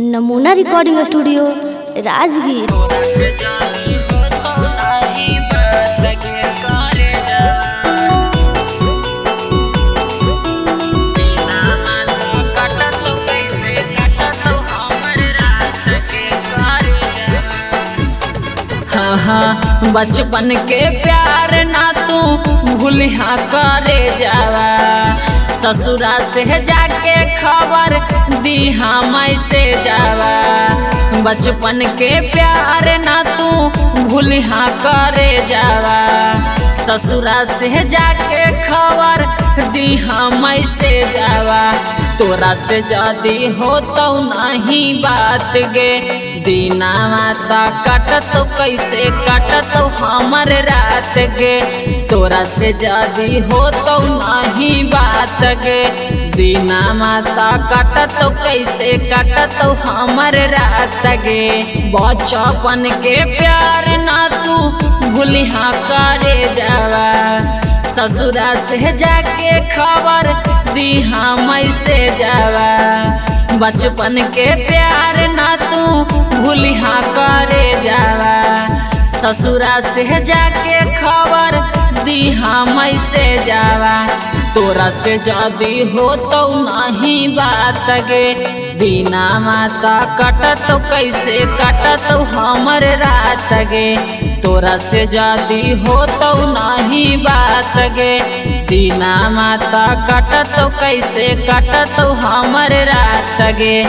नमूना recording studio Rajgir. बचपन के प्यार ना तू भूलिया करे जावा, ससुरा से जाके खबर दी हम से जावा। बचपन के प्यार ना तू भूलिया करे जावा, ससुरा से जाके खबर दी हम से जावा। तोरा से जदी हो तो नहीं बात गे, दीना माता कटत कैसे कटत हमर रात गे। तोरा से जदी हो तो नहीं बात गे, दीना माता कटत कैसे कटत हमर रात गे। बचपन के प्यार ना तू भूलिया करे जावा, ससुरा से जाके खबर दी हम से जावा। बचपन के प्यार ना तू भूलिया करे जावा, ससुरा से जाके खबर दी हम से जावा। तोरा से जदी हो तो नहीं बात गे, दीना माता कटत कैसे कटत हमर रात गे। तोरा से जदी हो तो नहीं बात गे, दीना माता कटत कैसे कटत हमर रात गे।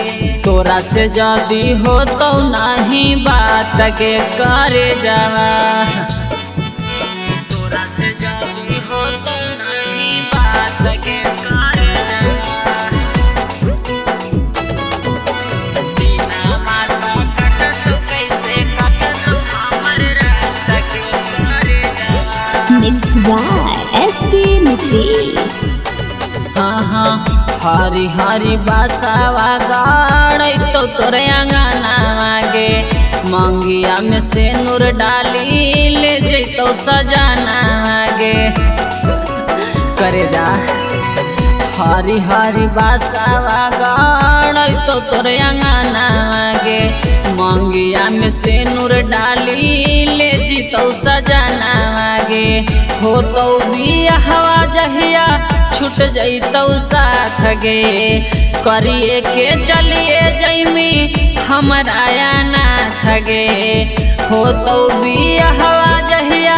तोरा से जदी हो तो नहीं बात गे करे जावा। तोरा से जदी हो तो नहीं बात गे करे जावा, दीना माता कटत कैसे कटत हमर रात गे करे जावा। Mix by SP Nitish. हरी हरी बासावा गाड़ै तो तोरे अंगना मागे, मंगिया में से नूर डाली ले जैतो सजाना मागे करे जा। हरी हरी बासावा गाड़ै तो तोरे अंगना मागे, मंगिया में से नूर डाली ले जैतो सजाना मागे। हो तो बियाहवा जहिया छूट जैतौ साथ गे, करिए के चलिए जैमी हमरा नाथ गे। हो तो बियाहवा जहिया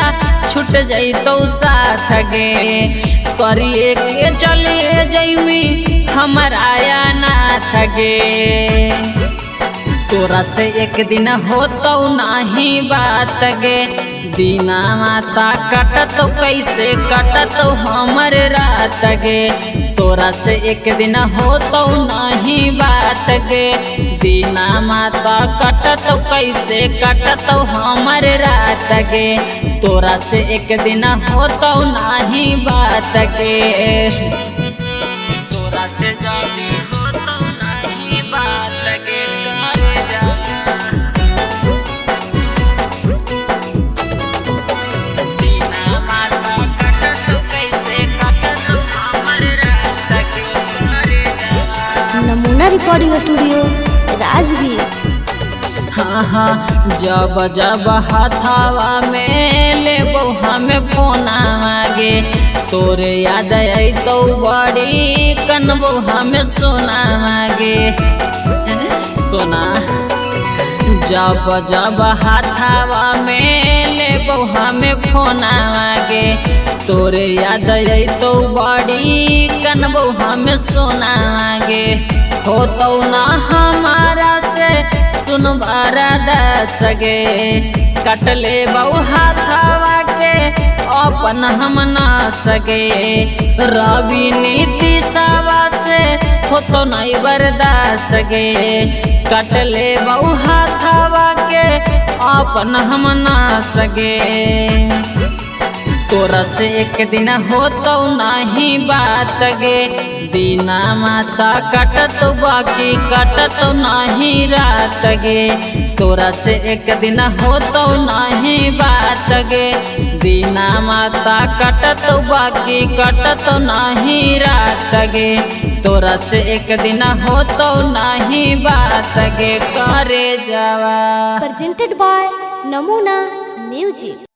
छूट जैतौ साथ गे, करिए के चलिए जैमी हमरा नाथ गे। तोरा से एक दिन हो तो नहीं बात गे, दीना माता कटत कैसे कटत हमर रात गे। तोरा से एक दिन हो तो नहीं बात गे, दीना माता कटत कैसे कटत हमर रात गे। तोरा से एक दिन हो तो नहीं बात गे। तोरा से जदी हो तो नहीं बात गे करे जावा, दीना माता कटत कैसे कटत हमर रात गे करे जावा। नमूना रिकॉर्डिंग स्टूडियो राजगीर। जब जब हाथावा में लेबो हमें फोना मागे, तोरे याद आई तो बड़ी कनबो हमें सोना मागे सोना। जब जब हाथावा में लेबो हमें फोना मागे, तोरे याद आई तो बड़ी कनबो हमें सोना मागे। हो तो ना हमारा से सुनबारा दस गे, कटले बहु हाथावा के अपन हम ना सगे। रवि नीति सवा से हो तो नहीं बर्दाश्त गे, कटले बहु हाथावा के अपन हम ना सगे। तोरा से एक दिन हो तो नहीं बात गे, दीना माता कटत बाकी कटत नहीं रात गे। तोरा से एक दिन हो तो नहीं बात गे। दीना माता कटत बाकी कटत नहीं रात गे। तोरा से एक दिन हो तो नहीं बात गे करे जावा। presented by Namuna Music।